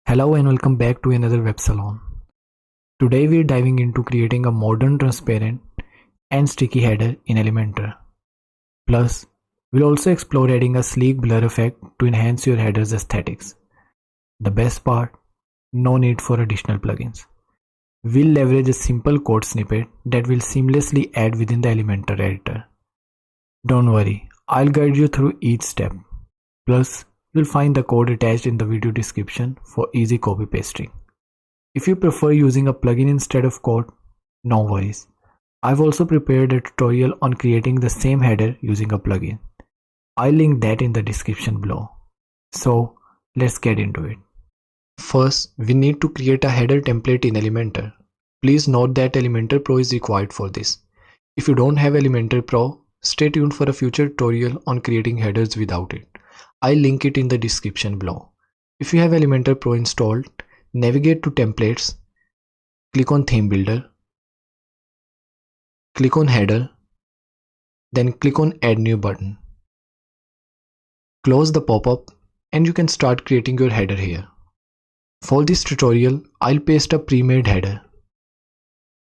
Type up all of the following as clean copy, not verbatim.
Hello and welcome back to another web salon. Today we are diving into creating a modern, transparent and sticky header in Elementor. Plus, we'll also explore adding a sleek blur effect to enhance your header's aesthetics. The best part, no need for additional plugins. We'll leverage a simple code snippet that will seamlessly add within the Elementor editor. Don't worry, I'll guide you through each step. Plus, you'll find the code attached in the video description for easy copy pasting. If you prefer using a plugin instead of code, no worries. I've also prepared a tutorial on creating the same header using a plugin. I'll link that in the description below. So let's get into it. First, we need to create a header template in Elementor. Please note that Elementor Pro is required for this. If you don't have Elementor Pro, stay tuned for a future tutorial on creating headers without it. I'll link it in the description below. If you have Elementor Pro installed, navigate to Templates, click on Theme Builder, click on Header, then click on Add New button. Close the pop-up and you can start creating your header here. For this tutorial, I'll paste a pre-made header.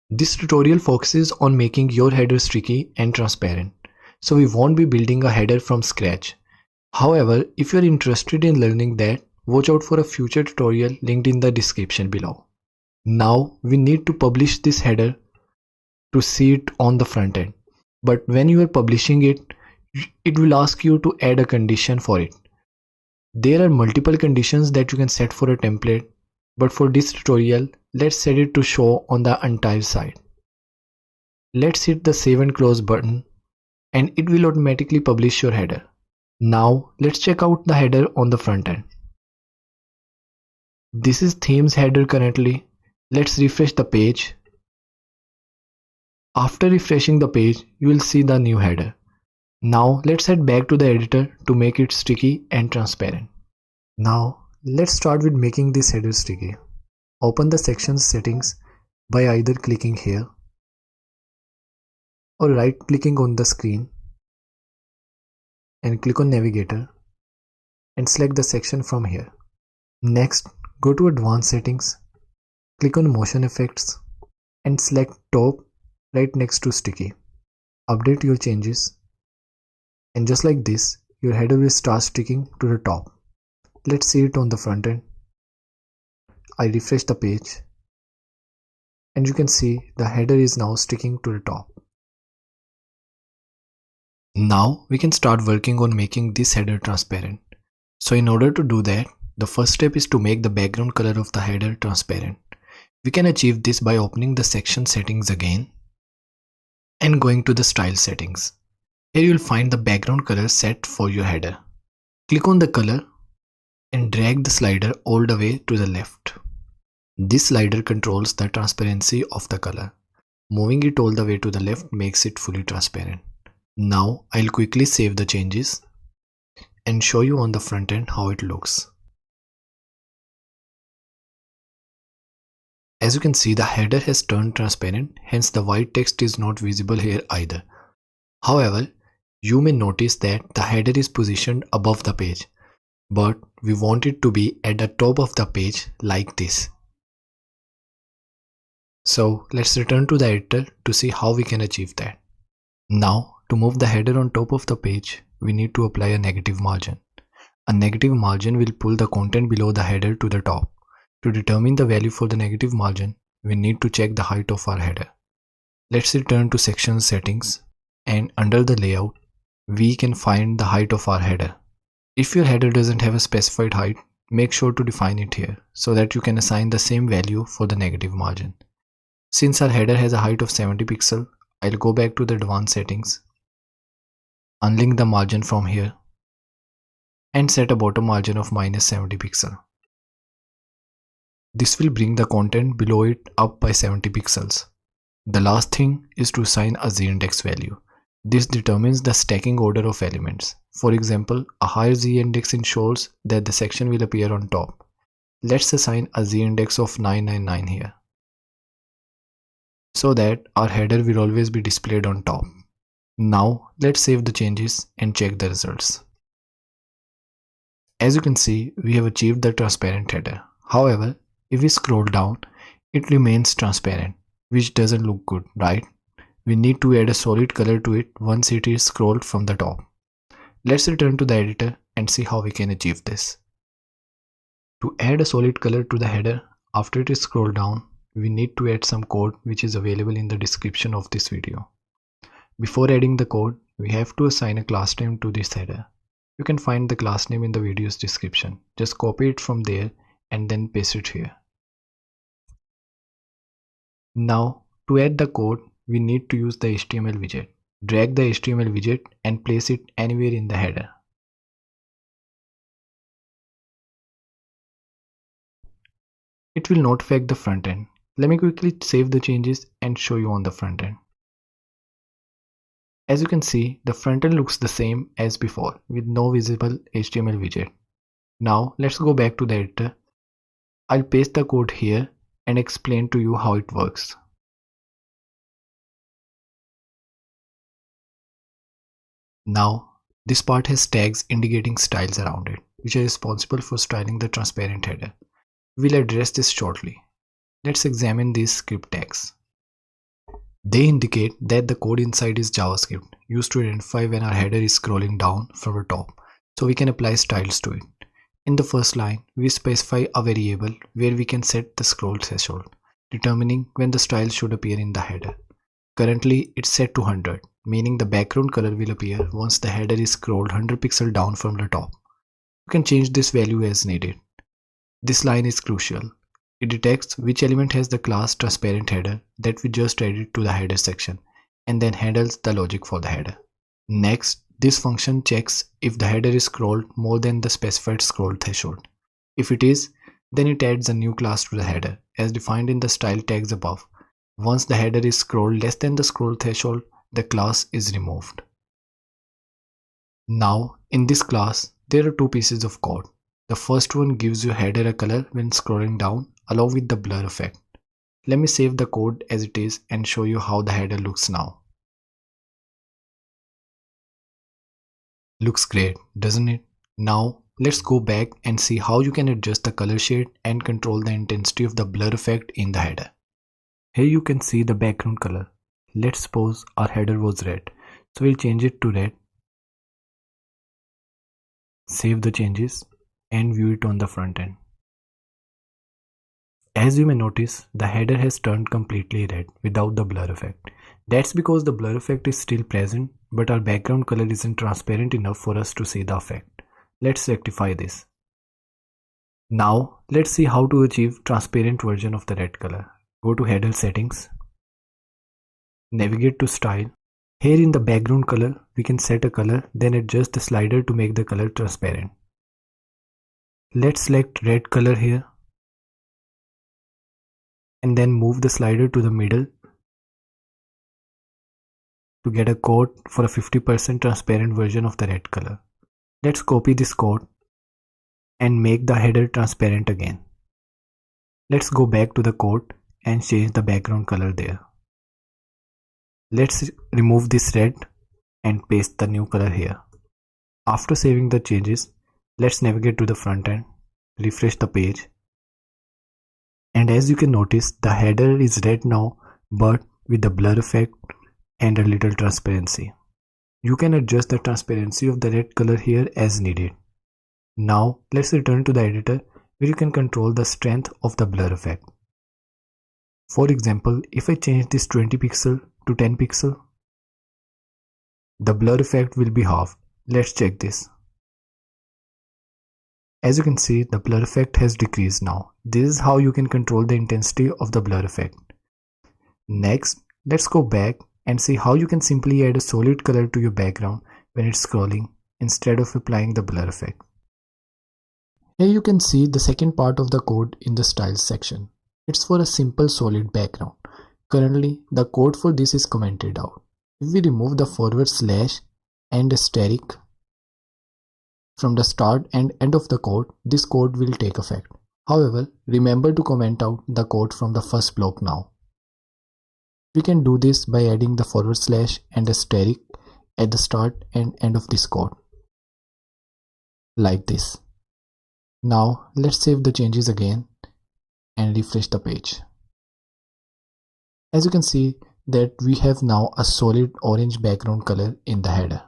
This tutorial focuses on making your header sticky and transparent, so we won't be building a header from scratch. However, if you're interested in learning that, watch out for a future tutorial linked in the description below. Now we need to publish this header to see it on the front end. But when you are publishing it, it will ask you to add a condition for it. There are multiple conditions that you can set for a template, but for this tutorial, let's set it to show on the entire site. Let's hit the Save and Close button and it will automatically publish your header. Now let's check out the header on the front end. This is themes header currently. Let's refresh the page. After refreshing the page, you will see the new header. Now let's head back to the editor to make it sticky and transparent. Now let's start with making this header sticky. Open the section settings by either clicking here or right clicking on the screen and click on Navigator and select the section from here. Next, go to Advanced Settings, click on Motion Effects and select Top right next to Sticky. Update your changes and just like this, your header will start sticking to the top. Let's see it on the front end. I refresh the page and you can see the header is now sticking to the top. Now we can start working on making this header transparent. So in order to do that, the first step is to make the background color of the header transparent. We can achieve this by opening the section settings again and going to the style settings. Here you will find the background color set for your header. Click on the color and drag the slider all the way to the left. This slider controls the transparency of the color. Moving it all the way to the left makes it fully transparent. Now I'll quickly save the changes and show you on the front end how it looks. As you can see, the header has turned transparent, hence the white text is not visible here either. However, you may notice that the header is positioned above the page, but we want it to be at the top of the page like this. So let's return to the editor to see how we can achieve that. Now, to move the header on top of the page, we need to apply a negative margin. A negative margin will pull the content below the header to the top. To determine the value for the negative margin, we need to check the height of our header. Let's return to section settings and under the layout, we can find the height of our header. If your header doesn't have a specified height, make sure to define it here so that you can assign the same value for the negative margin. Since our header has a height of 70 pixels, I'll go back to the advanced settings, unlink the margin from here and set a bottom margin of -70 pixels. This will bring the content below it up by 70 pixels. The last thing is to assign a z-index value. This determines the stacking order of elements. For example, a higher z-index ensures that the section will appear on top. Let's assign a z-index of 999 here, so that our header will always be displayed on top. Now let's save the changes and check the results. As you can see, we have achieved the transparent header. However, if we scroll down, it remains transparent, which doesn't look good, right? We need to add a solid color to it once it is scrolled from the top. Let's return to the editor and see how we can achieve this. To add a solid color to the header, after it is scrolled down, we need to add some code which is available in the description of this video. Before adding the code, we have to assign a class name to this header. You can find the class name in the video's description. Just copy it from there and then paste it here. Now, to add the code, we need to use the HTML widget. Drag the HTML widget and place it anywhere in the header. It will not affect the front end. Let me quickly save the changes and show you on the front end. As you can see, the front end looks the same as before with no visible HTML widget. Now let's go back to the editor. I'll paste the code here and explain to you how it works. Now this part has tags indicating styles around it, which are responsible for styling the transparent header. We'll address this shortly. Let's examine these script tags. They indicate that the code inside is JavaScript, used to identify when our header is scrolling down from the top, so we can apply styles to it. In the first line, we specify a variable where we can set the scroll threshold, determining when the style should appear in the header. Currently, it's set to 100, meaning the background color will appear once the header is scrolled 100 pixels down from the top. You can change this value as needed. This line is crucial. It detects which element has the class transparent header that we just added to the header section and then handles the logic for the header. Next, this function checks if the header is scrolled more than the specified scroll threshold. If it is, then it adds a new class to the header as defined in the style tags above. Once the header is scrolled less than the scroll threshold, the class is removed. Now, in this class, there are two pieces of code. The first one gives your header a color when scrolling down along with the blur effect. Let me save the code as it is and show you how the header looks now. Looks great, doesn't it? Now let's go back and see how you can adjust the color shade and control the intensity of the blur effect in the header. Here you can see the background color. Let's suppose our header was red, so we'll change it to red. Save the changes and view it on the front end. As you may notice, the header has turned completely red without the blur effect. That's because the blur effect is still present, but our background color isn't transparent enough for us to see the effect. Let's rectify this. Now let's see how to achieve transparent version of the red color. Go to header settings, navigate to style. Here in the background color, we can set a color, then adjust the slider to make the color transparent. Let's select red color here and then move the slider to the middle to get a code for a 50% transparent version of the red color. Let's copy this code and make the header transparent again. Let's go back to the code and change the background color there. Let's remove this red and paste the new color here. After saving the changes, let's navigate to the front end, refresh the page, and as you can notice, the header is red now, but with the blur effect and a little transparency. You can adjust the transparency of the red color here as needed. Now let's return to the editor where you can control the strength of the blur effect. For example, if I change this 20 pixel to 10 pixel, the blur effect will be halved. Let's check this. As you can see, the blur effect has decreased now. This is how you can control the intensity of the blur effect. Next, let's go back and see how you can simply add a solid color to your background when it's scrolling instead of applying the blur effect. Here you can see the second part of the code in the styles section. It's for a simple solid background. Currently, the code for this is commented out. If we remove the forward slash and asterisk from the start and end of the code, this code will take effect. However, remember to comment out the code from the first block now. We can do this by adding the forward slash and asterisk at the start and end of this code, like this. Now let's save the changes again and refresh the page. As you can see that we have now a solid orange background color in the header.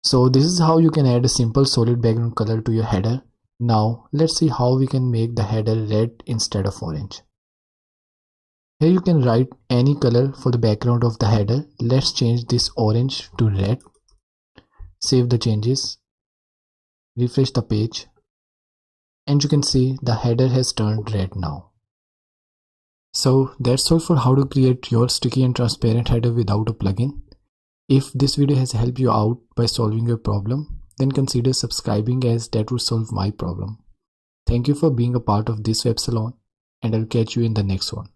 So this is how you can add a simple solid background color to your header. Now let's see how we can make the header red instead of orange. Here you can write any color for the background of the header. Let's change this orange to red. Save the changes. Refresh the page. And you can see the header has turned red now. So that's all for how to create your sticky and transparent header without a plugin. If this video has helped you out by solving your problem, then consider subscribing as that would solve my problem. Thank you for being a part of this web salon, and I'll catch you in the next one.